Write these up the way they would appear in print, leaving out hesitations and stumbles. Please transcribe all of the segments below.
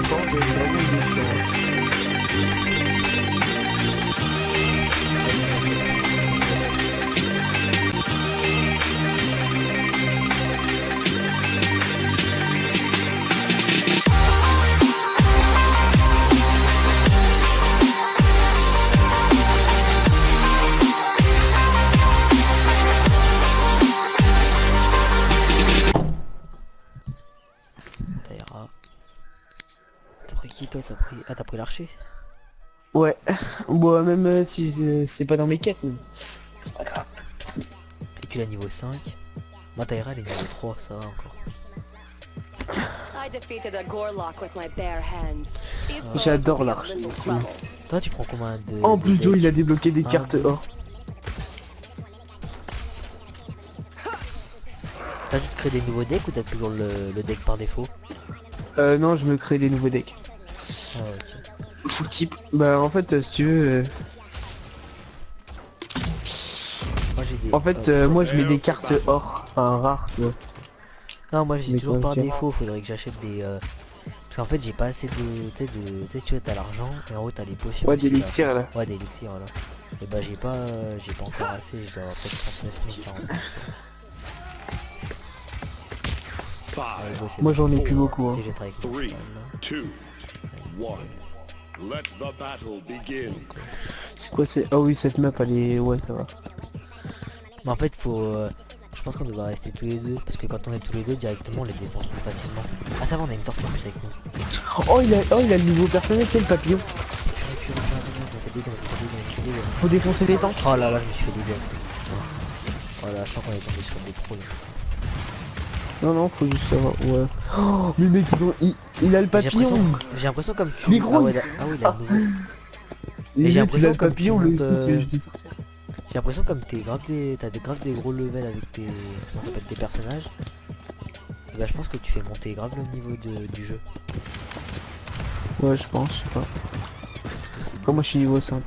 T'importe, vraiment il est chiant. Ça ira. T'as pris qui toi? T'as pris... Ah t'as pris l'archer? Ouais, bon même si c'est pas dans mes quêtes, mais c'est pas grave. Et tu l'as niveau 5. Moi Taïra elle est niveau 3, ça va encore. J'adore l'archer. Toi tu prends combien de... En de plus Joe deck? il a débloqué des Un, cartes deux. or. T'as juste créé des nouveaux decks ou t'as toujours le deck par défaut? Non, je me crée des nouveaux decks. Ah ok. Full type. Bah en fait si tu veux Moi j'ai des... en fait moi je mets des cartes or, enfin rares, tu vois. Non moi j'ai Mais toujours comment par faire? défaut, faudrait que j'achète des... Parce qu'en fait j'ai pas assez de... Tu sais tu vois t'as l'argent et en haut t'as les potions. Ouais, aussi, là. d'élixir là. Ouais des élixirs voilà. Et bah j'ai pas encore assez, je dois avoir peut-être 39 000, 40 000. Allez, go, c'est Moi bon. j'en ai plus beaucoup hein. Si, j'ai travaillé avec mon 3, cheval, 2, 1. Let the battle begin. C'est quoi c'est? Ah oui cette map elle est... Ouais ça va. Mais en fait faut... je pense qu'on devrait rester tous les deux. Parce que quand on est tous les deux directement on les défonce plus facilement. Ah ça va, on a une torche en plus avec nous. Oh il a le nouveau personnage, c'est le papillon. Faut défoncer les tanks. Oh là là je me suis fait des dégâts. Oh là je sens qu'on est tombé sur des pros là. Non non faut juste savoir, ouais. Oh mais mec il a le papillon. J'ai l'impression comme... Mais gros, ah ouais, ah oui il a le nouveau. Mais j'ai il a l'impression le comme papillon tu le montes, truc que je dis. J'ai l'impression comme t'as grave des gros levels avec tes... Comment ça s'appelle, tes personnages. Et bah je pense que tu fais monter grave le niveau du jeu. Ouais je pense, je sais pas. Comme moi je suis niveau 5.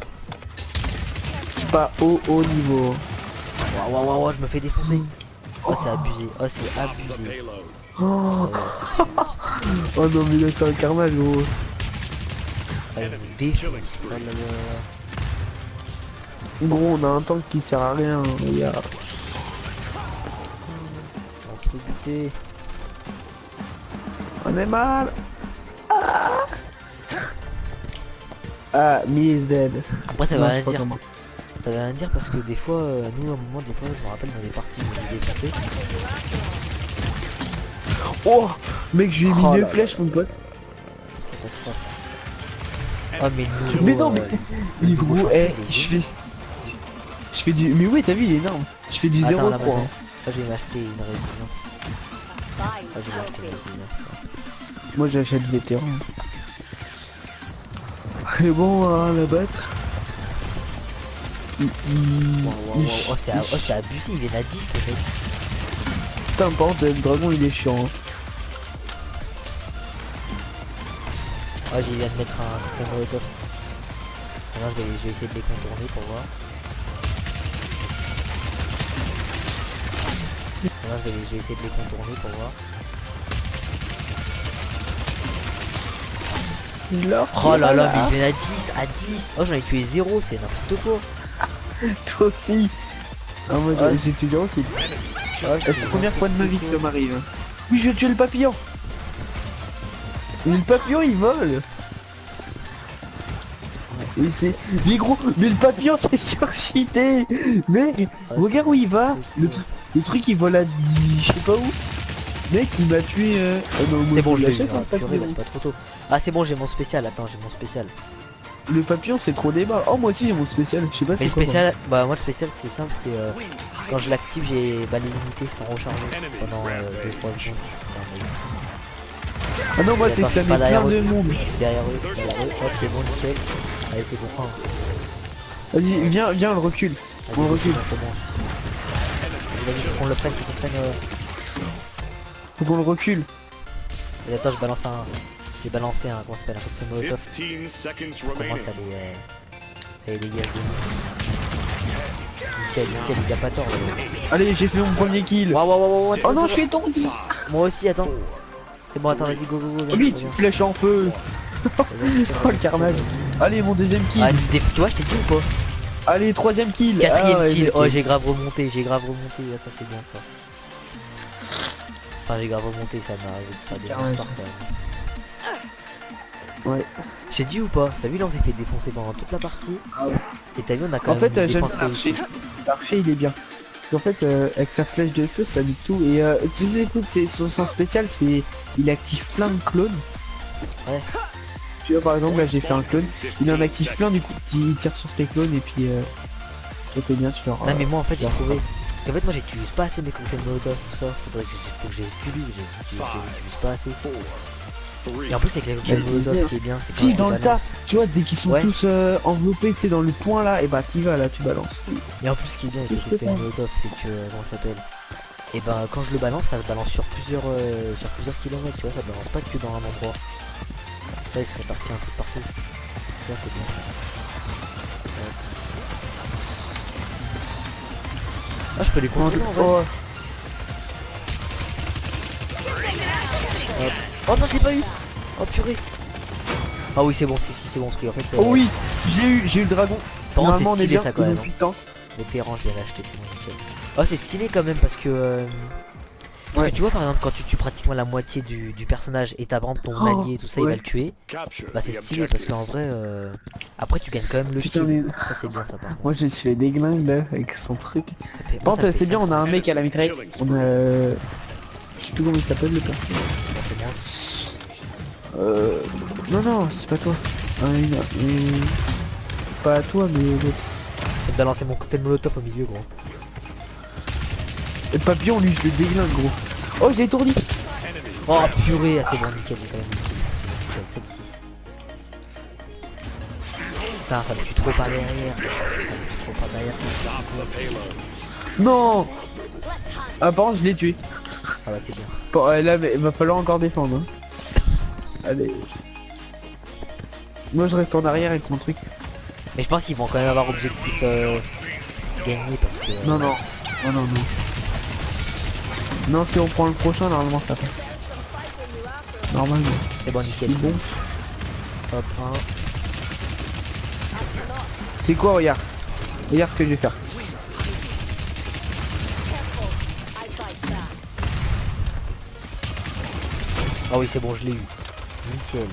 Je suis pas haut niveau. Waouh, je me fais défoncer. Oh c'est abusé, oh c'est abusé. Payload. Oh, oh non mais là c'est un carnage gros. Ah, il me défonce. Oh là là. Gros on a un tank qui sert à rien, regarde. On se fait buter. On est mal. Ah, me is dead. Après ça Non, veut je sais rien pas dire. comment. Ça veut rien dire parce que des fois, nous à un moment, des fois je me rappelle dans les parties où j'ai défoncé. Oh mec je lui ai mis Oh deux là flèches mon pote. Catastrophe. Oh mais nous. Mais non mais il gros champion, eh je fais du... Mais ouais t'as vu il est énorme. Je fais du 0-3 Attends, là, hein. maintenant. Ah, je vais m'acheter une résilience. Ah, je vais m'acheter une résilience. Moi j'achète vétéran. Et bon à la battre. Wow. Oh c'est abusé, il vient à 10 le mec. Putain par contre le dragon il est chiant hein. Oh j'ai viens de mettre un truc de molotov. Maintenant je vais essayer de les contourner pour voir. Maintenant je vais essayer de les contourner pour voir. Oh là là, mais il vient à 10. Oh j'en ai tué 0, c'est n'importe quoi. Toi aussi. Ah moi Ah, j'ai fait 0 kill. Oh, C'est la première fois de ma vie que ça m'arrive. Oui je vais tuer le papillon. Mais le papillon il vole. Et c'est... Mais gros, mais le papillon c'est surcheaté. Mec, regarde où il va. Le truc il vole à... je sais pas où. Mec il m'a tué... Oh non, moi, c'est bon, je l'ai eu. l'achète, Ah, hein, le purée, bah, papillon. c'est pas trop tôt. Ah c'est bon, j'ai mon spécial, attends, j'ai mon spécial. Le papillon c'est trop débat. Oh moi aussi j'ai mon spécial, je sais pas Mais c'est le quoi. spécial, bah moi le spécial c'est simple, c'est quand je l'active j'ai l'illimité sans recharger pendant 2-3 secondes. Ah non moi c'est Attends, que ça je suis pas met plein derrière de eux. monde. Derrière eux, hop c'est bon nickel. Allez c'est bon. Vas-y viens on le recule. Allez, On recule. c'est bon, vas-y, faut qu'on le prenne, faut qu'on prenne. Faut qu'on le recule. Et attends, j'ai balancé un, comment ça s'appelle, un cocktail molotov. 15 seconds Ça commence remaining. à les dégager. Nickel, il y a pas tort là. Allez j'ai fait mon premier kill. Waouh. Oh non je suis étourdi. Moi aussi, attends. C'est bon, attends, vas-y, go, go, go. Vite, flèche en feu. Oh le carnage. Allez, mon deuxième kill. Ah, tu vois, je t'ai dit ou pas? Allez, troisième kill. Quatrième Ah, ouais, kill. ok. Oh, j'ai grave remonté, ah, ça c'est bien ça. Enfin, j'ai grave remonté, ça m'a Carnage. défoncé quand même. Ouais. J'ai dit ou pas? T'as vu là, on s'est fait défoncer pendant toute la partie. Ah ouais. Et t'as vu, on a quand En fait, même j'aime défoncé bien l'archer. L'archer, il est bien. Parce qu'en fait, avec sa flèche de feu, ça nique tout. Et tu sais, écoute, son spécial, c'est. Il active plein de clones. Ouais. Tu vois, par exemple, là, j'ai fait un clone. Il en active plein, du coup, il tire sur tes clones. Et puis, toi, t'es bien, tu leur. Non, mais moi en fait, j'ai trouvé. En fait, moi j'utilise pas assez mes cocktails Molotov, tout ça. Faudrait que j'utilise, j'utilise pas assez. Et en plus, avec les cocktails Ouais, Molotov, c'est ce qui est bien, c'est Si, quand dans tu le tas, balances. tu vois, dès qu'ils sont Ouais. tous enveloppés, c'est dans le point là, et bah t'y vas là, tu balances. Et en plus, ce qui est bien avec les Je sais cocktails pas. Molotov, c'est que. Comment ça s'appelle? Et ben, quand je le balance, ça se balance sur plusieurs kilomètres, tu vois, ça balance pas que dans un endroit. Là, il se répartit un peu partout. Ça, c'est bien. Ouais. Ah, je peux les contrôler en vrai. Oh, Oh non, je l'ai pas eu. Oh purée. Ah oui, c'est bon, c'est bon, parce qu'en fait. oh oui, j'ai eu le dragon. Par contre, Normalement, on c'est est stylé bien, ça quand ils ont même. plus de temps. Vétéran, je l'avais acheté, c'est bon, nickel. Oh, c'est stylé quand même parce que. Parce Ouais. que tu vois, par exemple, quand tu tues pratiquement la moitié du personnage et t'as par exemple ton Oh, allié et tout ça, il ouais. va le tuer. Capture Bah, the c'est stylé parce objective. qu'en vrai, après, tu gagnes quand même le Putain, kill. mais- Ça, c'est bien ça par contre. Moi, j'ai fait des glingues là, avec son truc. Ça fait- Par moi, ça contre, me c'est fait bien, ça, on a ça. un mec à la mitraillette. On a. Je sais plus comment il s'appelle le perso. Ça fait bien. Non, c'est pas toi. Pas toi, mais l'autre. Je vais te balancer mon cocktail molotov au milieu, gros. Le papillon, lui, je le déglingue, gros. Oh, j'ai étourdi. Oh purée, ah, c'est bon, nickel, j'ai quand même le kill. Nickel, 7-6. Putain, ça me tue trop par derrière. Ça me tue trop par derrière. Stop the payload. Non. Ah, par contre, je l'ai tué. Ah bah, c'est bien. Bon, là, mais il va falloir encore défendre. Hein. Allez. Moi, je reste en arrière avec mon truc. Mais je pense qu'ils vont quand même avoir objectif gagner parce que. Non. Non, si on prend le prochain, normalement, ça passe. Normalement. C'est bon, Je nickel. suis bon. Hop, 1. C'est quoi, regarde. Regarde ce que je vais faire. Ah oui, c'est bon, je l'ai eu. Nickel.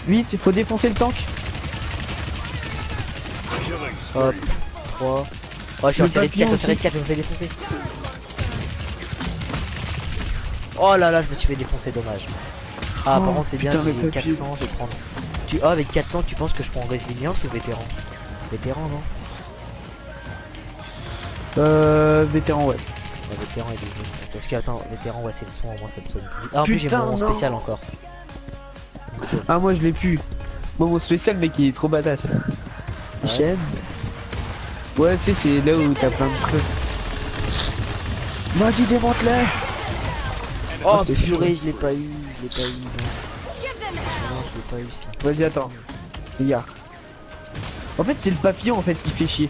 Vite, il faut défoncer le tank. Hop, 3. Oh, je suis en Le série de 4, papillon en série de aussi. 4, je me fais défoncer. Oh là là, je me suis fait défoncer, dommage. Ah, Oh, par contre, c'est bien, putain, j'ai le papillon. 400, je vais prendre. Ah, avec 400, tu penses que je prends résilience ou vétéran? Vétéran, non? Vétéran, ouais. Ouais, vétéran est désolé. Parce que, attends, vétéran, ouais, c'est le soin, au moins ça me sonne plus. Ah, en plus, j'ai Putain, mon non. spécial encore. Nickel. Ah, moi, je l'ai plus. Moi, mon spécial, mec, il est trop badass. Ouais. Chaîne. Ouais, tu sais, c'est là où t'as plein de creux. Vas-y, démonte-le. Oh, je t'ai purée, fait. je l'ai pas eu, non. Non, je l'ai pas eu, ça. Vas-y, attends. Regarde. En fait, c'est le papillon en fait qui fait chier.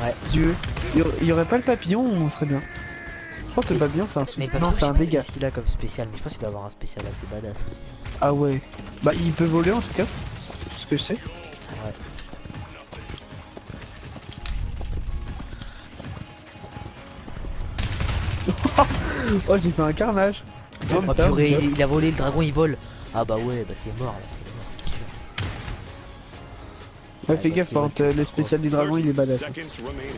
Ouais. Si tu veux. Il y aurait pas le papillon, on serait bien. Je pense que le papillon, c'est un Mais non, c'est un dégât. qu'il a comme spécial, mais je pense qu'il doit avoir un spécial assez badass aussi. Ah ouais. Bah, il peut voler en tout cas. C'est tout ce que je sais. Ouais. Oh, j'ai fait un carnage. Oh putain, purée, bien. il a volé, le dragon il vole. Ah bah ouais, bah c'est mort là, c'est sûr. Ouais, fais gaffe, par contre, le spécial du dragon, il est badass. Seconds remaining.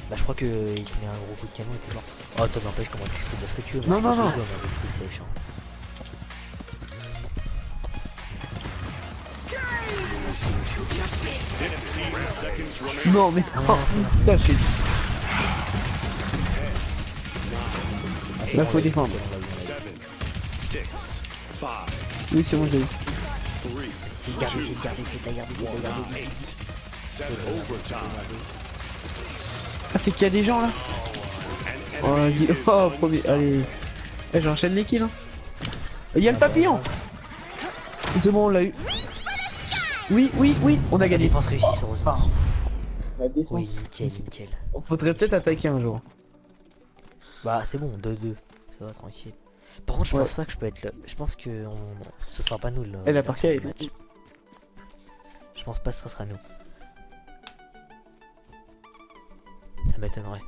Bah je crois que il met un gros coup de canon et t'es mort. Oh toi n'empêche comment tu fais ce que tu veux. Non, moi, non, je non. joue avec le truc, t'es chiant. Seconds remaining. Non, mais Ah, non. non. Putain, je suis. Ah, c'est Là, bon, faut on l'a eu, défendre. on l'a eu. 7, 6, 5, Oui, c'est bon, j'ai eu. 3, C'est gardé, c'est gardé, c'est gardé, c'est gardé. 8. 7 overtime. Ah, c'est qu'il y a des gens là. Oh, vas-y. Oh, premier. Allez. Eh, j'enchaîne les kills. Hein. Il y a le papillon. C'est bon, on l'a eu. Oui, on a La gagné. défense réussie heureusement. La Oui, défense. nickel, nickel. Faudrait peut-être attaquer un jour. Bah c'est bon, 2-2. Ça va tranquille. Par contre, je Ouais. pense pas que je peux être là. Je pense que ce sera pas nous là. Et la partie elle est match. Je pense pas que ce sera nous. Ça m'étonnerait.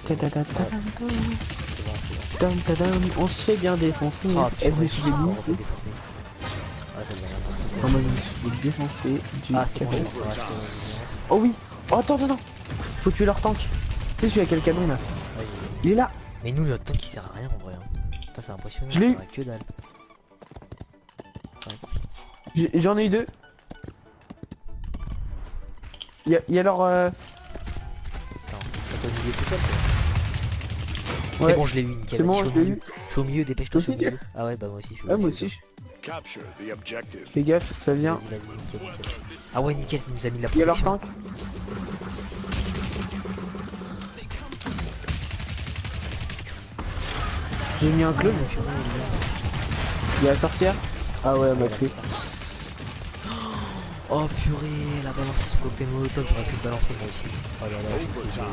Ta-ta-ta-ta. C'est bon, c'est bon. Tam, tadam. On se fait bien défoncer. Ah, Elle me purée, suis on va dégoûté. défoncer. Ah, ça devient n'importe quoi. Ah, moi je me suis défoncé du Ah, c'est bon, canon. on va racheter la Oh oui. Oh attends, attends, attends. Faut tuer leur tank. Tu sais celui avec le canon là. Ouais, Il est là. mais nous, notre tank il sert à rien en vrai. Hein. Putain, c'est impressionnant. Je l'ai eu. ça sert à que dalle. J'en ai eu deux. Il y a leur Attends, t'as au milieu tout seul toi. Ouais. C'est bon, je l'ai eu, nickel. C'est bon, suis je au l'ai milieu. eu. Je suis au milieu, dépêche-toi. Toi je suis aussi, au milieu. Ah ouais, bah moi aussi, je suis au Ouais, moi milieu. aussi. Capture the objective. Fais gaffe, ça vient. Vas-y, vas-y, nickel, nickel. Ah ouais, nickel, il nous a mis de la Il y a leur protection. tank. J'ai mis un clone. Il y a la sorcière. Ah ouais, elle m'a tué. Oh purée, la balance sous cocktail molotov, j'aurais pu le balancer moi aussi. Oh là là, je suis désolé.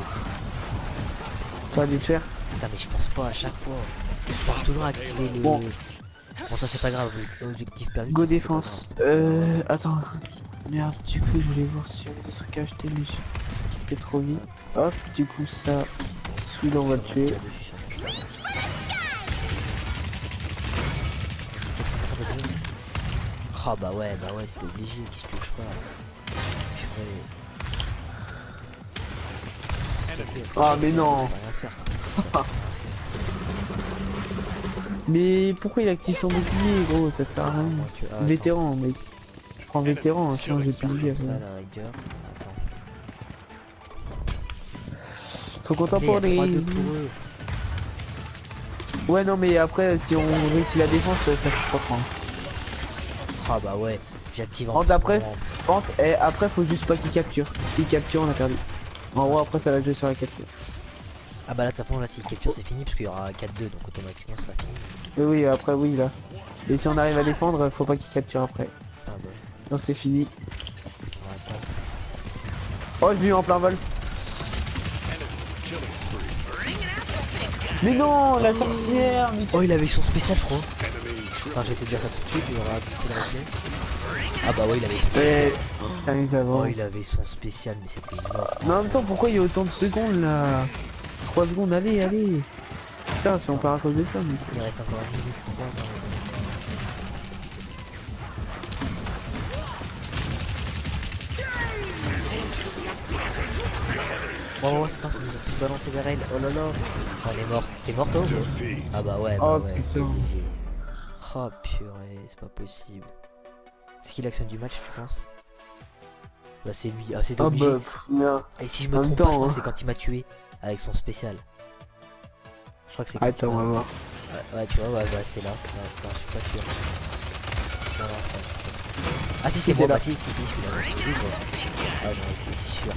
Ça a dû le faire. Putain, mais je pense pas à chaque fois. Je pense toujours à activer le... Bon. Bon, ça c'est pas grave, objectif perdu. Go c'est pas défense. Attends. Merde, du coup, je voulais voir si on avait des trucs à acheter, mais j'ai skippé trop vite. Hop, du coup, ça. Celui-là, on va le grave. tuer. Ah bah ouais, c'était obligé qu'il se touche pas. Purée. Ah, mais non. On va rien faire. Mais pourquoi il active son bouclier, gros? Ça te sert à rien. Ah, Vétéran, mec. Je prends vétéran, hein, sinon j'ai plus de vie attends, ça, après. la rigueur. Attends. Faut qu'on Mais il y a temporise. 3-2 pour eux. Ouais, non, mais après, si on réussit la défense, ça fait pas prendre. Ah bah ouais, j'active en Rentre plus après. mon- Rentre, et après, faut juste pas qu'il capture. S'il capture, on a perdu. En gros, après, ça va jouer sur la capture. Ah bah là, t'as là, si capture c'est fini parce qu'il y aura 4-2 donc automatiquement ça sera fini. Mais oui, après, oui, là. Et si on arrive à défendre, faut pas qu'il capture après. Ah bah, Non, c'est fini. on va attendre. Oh, je l'ai eu en plein vol. Mais non, la sorcière. Mais Oh, il avait son spécial, je crois. Enemy Enfin, je vais te dire ça tout de suite, il aura appliqué le replay. Ah bah ouais, il avait son Ouais. spécial. Putain, ils Oh, avancent. il avait son spécial, mais c'était mort. Mais en même temps, pourquoi il y a autant de secondes là? 3 secondes, allez, allez. Putain, si on part à cause de ça, mais... Il reste encore 1 minute 3 dans le... Oh, c'est pas, c'est se balancer vers elle. Oh là là. Oh, elle est morte. T'es mort toi ou quoi? defeat. Ah bah ouais, Oh, ouais. putain. GG. Oh purée, c'est pas possible. C'est qui l'action du match, tu penses? Bah c'est lui, ah c'est Ah obligé. bah, merde. Et si je me en même trompe pas, je temps, crois que hein. c'est quand il m'a tué avec son spécial. Je crois que c'est quand Attends, il on va m'a- voir. Ouais, tu vois, ouais, c'est là. Ouais, attends, je suis pas sûr. Non, non, c'est pas- Ah si, c'est C'était moi, là. bah si, je suis là. Je suis là. Ah non, j'étais sûr.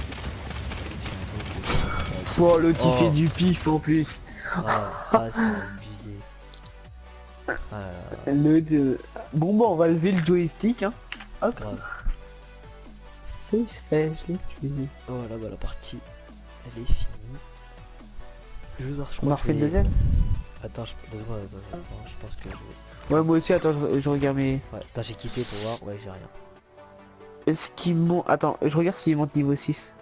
Oh, l'autre il Oh. fait du pif en plus. Ah, c'est abusé. Ah là là, L'autre... Bon, bah, on va lever le joystick, hein. Hop. grave. C'est fait, je l'ai tué. Voilà, bah la partie, elle est finie. Je dois On a refait le deuxième. Attends, deux secondes, attends, je pense que... Ouais, moi aussi, attends, je regarde mes... Ouais, attends, j'ai quitté pour voir, ouais, j'ai rien. Est-ce qu'il monte... Attends, je regarde s'il monte niveau 6.